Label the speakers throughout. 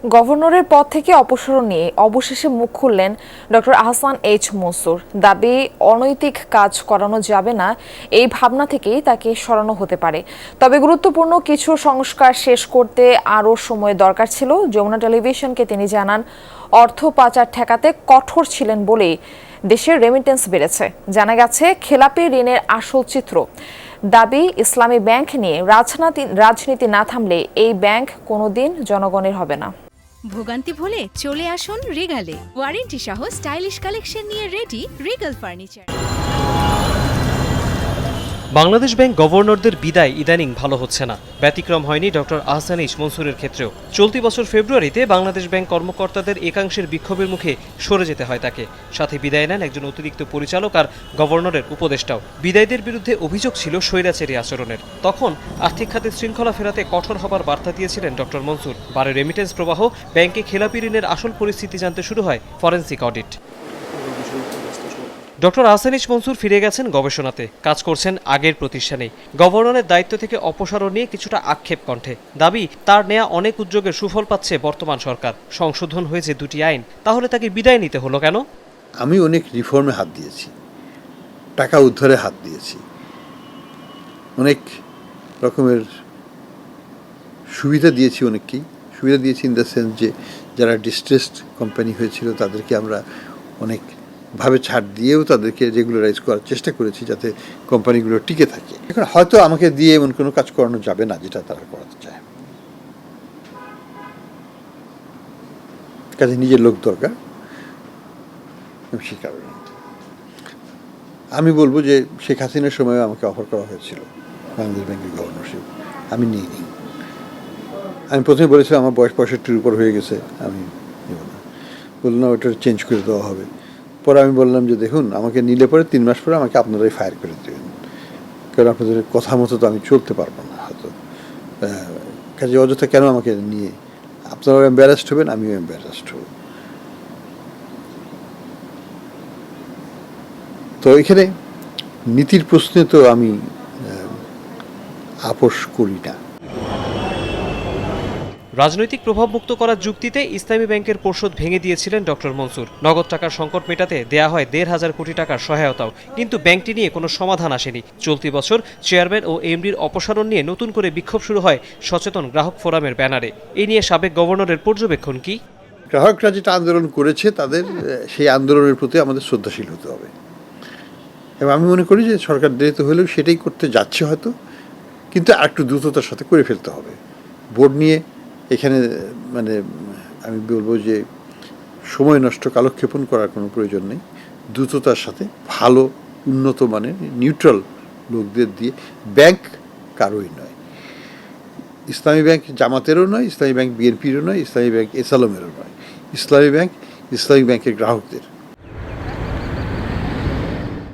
Speaker 1: গভর্নরের পদ থেকে অপসারণ নিয়ে অবশেষে মুখ খুললেন ডক্টর আহসান এইচ মনসুর। দাবি, অনৈতিক কাজ করানো যাবে না, এই ভাবনা থেকেই তাকে সরানো হতে পারে। তবে গুরুত্বপূর্ণ কিছু সংস্কার শেষ করতে আরও সময় দরকার ছিল। যমুনা টেলিভিশনকে তিনি জানান, অর্থ পাচার ঠেকাতে কঠোর ছিলেন বলেই দেশের রেমিটেন্স বেড়েছে। জানা গেছে, খেলাপি ঋণের আসল চিত্র। দাবি, ইসলামী ব্যাংক নিয়ে রাজনীতি না থামলে এই ব্যাংক কোনোদিন জনগণের হবে না।
Speaker 2: ভোগান্তি ভুলে চলে আসুন রিগালে, ওয়ারেন্টি সহ স্টাইলিশ কালেকশন নিয়ে ready Regal Furniture.
Speaker 3: Bangladesh bank গভর্নরদের বিদায় ইদানিং ভালো হচ্ছে না। ব্যতিক্রম হয়নি ডক্টর আহসান এইচ মনসুরের ক্ষেত্রেও। চলতি বছর ফেব্রুয়ারিতে বাংলাদেশ ব্যাংক কর্মকর্তাদের একাংশের বিক্ষোভের মুখে সরে যেতে হয় তাকে। সাথে বিদায় নেন একজন অতিরিক্ত পরিচালক আর গভর্নরের উপদেষ্টাও। বিদায়ীদের বিরুদ্ধে অভিযোগ ছিল স্বৈরাচারী আচরণের। তখন আর্থিক খাতে শৃঙ্খলা ফেরাতে কঠোর হবার বার্তা দিয়েছিলেন ডক্টর মনসুর। বাড়ে রেমিটেন্স প্রবাহ, ব্যাংকে খেলাপি ঋণের আসল পরিস্থিতি জানতে শুরু হয় forensic audit. Doctor Ahsan H Mansur ফিরে গেছেন গবেষণাতে, কাজ করছেন আগের প্রতিষ্ঠানেই। গভর্নরের দায়িত্ব থেকে অপসারণ নিয়ে কিছুটা আক্ষেপ কণ্ঠে। দাবি, তার নেয়া অনেক উদ্যোগের সুফল পাচ্ছে বর্তমান সরকার। সংশোধন হয়েছে 2টি আইন, তাহলে তাকে বিদায় নিতে হলো কেন?
Speaker 4: আমি অনেক রিফর্মে হাত দিয়েছি, টাকা উদ্ধারে হাত দিয়েছি, অনেক রকমের সুবিধা দিয়েছি। অনেককেই সুবিধা দিয়েছি ইন দ্য সেন্স যে যারা ডিস্ট্রেসড কোম্পানি হয়েছিল তাদেরকে আমরা অনেক ভাবে ছাড় দিয়েও তাদেরকে রেগুলারাইজ করার চেষ্টা করেছি যাতে কোম্পানিগুলো টিকে থাকে। এখন হয়তো আমাকে দিয়ে এমন কোনো কাজ করানো যাবে না যেটা তারা করাতে চায়, কাজে নিজের লোক দরকার। সেই কারণে আমি বলবো যে শেখ হাসিনার সময় আমাকে অফার করা হয়েছিল বাংলাদেশ ব্যাংকের গভর্নরশিপ, আমি নিইনি। আমি প্রথমে বলেছিলাম আমার বয়স 65-র উপর হয়ে গেছে, আমি নেব না। বললাম না, ওটা চেঞ্জ করে দেওয়া হবে। পরে আমি বললাম যে দেখুন, আমাকে নিলে পরে 3 মাস পরে আমাকে আপনারাই ফায়ার করে দেবেন, কারণ আপনাদের কথা মতো তো আমি চলতে পারবো না হয়তো। কাজে অযথা কেন আমাকে নিয়ে আপনারাও এম্বারাসড হবেন, আমিও এম্বারাসড হব। তো এখানে নীতির প্রশ্নে তো আমি আপোষ করি না।
Speaker 3: রাজনৈতিক প্রভাব মুক্ত করার যুক্তিতে ইসলামী ব্যাংকের পর্ষদ ভেঙে দিয়েছিলেন ডক্টর মনসুর। নগদ টাকার সংকট মেটাতে দেয়া হয় 1,500 কোটি টাকার সহায়তাও, কিন্তু ব্যাংকটি নিয়ে কোনো সমাধান আসেনি। চলতি বছর চেয়ারম্যান ও এমডির অপসারণ নিয়ে নতুন করে বিক্ষোভ শুরু হয় সচেতন গ্রাহক ফোরামের ব্যানারে। এ নিয়ে সাবেক গভর্নরের পর্যবেক্ষণ কি?
Speaker 4: গ্রাহকরা যেটা আন্দোলন করেছে তাদের সেই আন্দোলনের প্রতি আমাদের শ্রদ্ধাশীল হতে হবে, এবং আমি মনে করি যে সরকার দেরিতে হলেও সেটাই করতে যাচ্ছে হয়তো, কিন্তু আরেকটু দ্রুততার সাথে করে ফেলতে হবে। বোর্ড নিয়ে এখানে মানে আমি বলবো যে সময় নষ্ট, কালক্ষেপণ করার কোনো প্রয়োজন নেই। দ্রুততার সাথে ভালো উন্নত মানের নিউট্রাল লোকদের দিয়ে, ব্যাংক কারোই নয়, ইসলামী ব্যাংক জামাতেরও নয়, ইসলামী ব্যাংক বিএনপিরও নয়, ইসলামী ব্যাংক এসালমেরও নয়, ইসলামী ব্যাংকের গ্রাহকদের।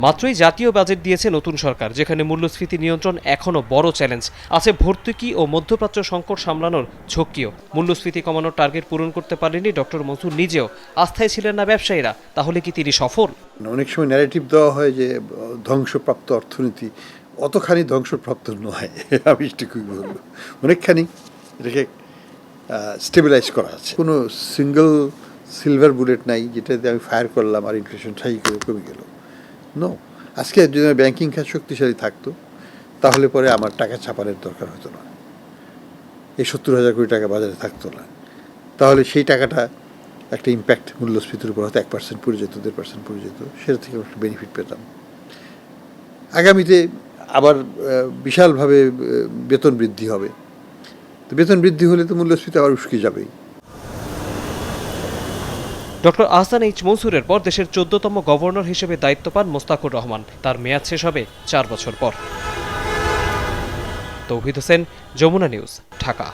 Speaker 3: মাত্রই জাতীয় বাজেট দিয়েছে নতুন সরকার, যেখানে মূল্যস্ফীতি নিয়ন্ত্রণ এখনও বড় চ্যালেঞ্জ। আছে ভর্তুকি ও মধ্যপ্রাচ্য সংকট সামলানোর ঝক্কিও। মূল্যস্ফীতি কমানোর টার্গেট পূরণ করতে পারেনি ডক্টর মনসুর নিজেও, আস্থায় ছিলেন না ব্যবসায়ীরা। তাহলে কি তিনি সফল?
Speaker 4: অনেক সময় ন্যারেটিভ দেওয়া হয় যে ধ্বংসপ্রাপ্ত অর্থনীতি, অতখানি ধ্বংসপ্রাপ্ত নয়। আমি ঠিকই বলবো, অনেকখানি এটাকে স্টেবিলাইজ করা আছে। কোনো সিঙ্গল সিলভার বুলেট নাই যেটাতে আমি ফায়ার করলাম আর ইনফ্লেশন ঠাই করে কমে গেল। নো, আজকে যদি ব্যাংকিং খাত শক্তিশালী থাকতো তাহলে পরে আমার টাকা ছাপানোর দরকার হতো না, এই 70,000 কোটি টাকা বাজারে থাকতো না। তাহলে সেই টাকাটা একটা ইম্প্যাক্ট মূল্যস্ফীতির উপর হয়তো 1% পড়ে যেত, 1.5% পড়ে যেত, সেটা থেকে একটা বেনিফিট পেতাম। আগামীতে আবার বিশালভাবে বেতন বৃদ্ধি হবে, তো বেতন বৃদ্ধি হলে তো মূল্যস্ফীতি আবার উস্কে যাবেই।
Speaker 3: ডক্টর আহসান এইচ মনসুরের পর দেশের 14তম গভর্নর হিসেবে দায়িত্ব পান মোস্তাকুর রহমান। তার মেয়াদ শেষ হবে 4 বছর পর। তৌহিদ হোসেন, যমুনা নিউজ, ঢাকা।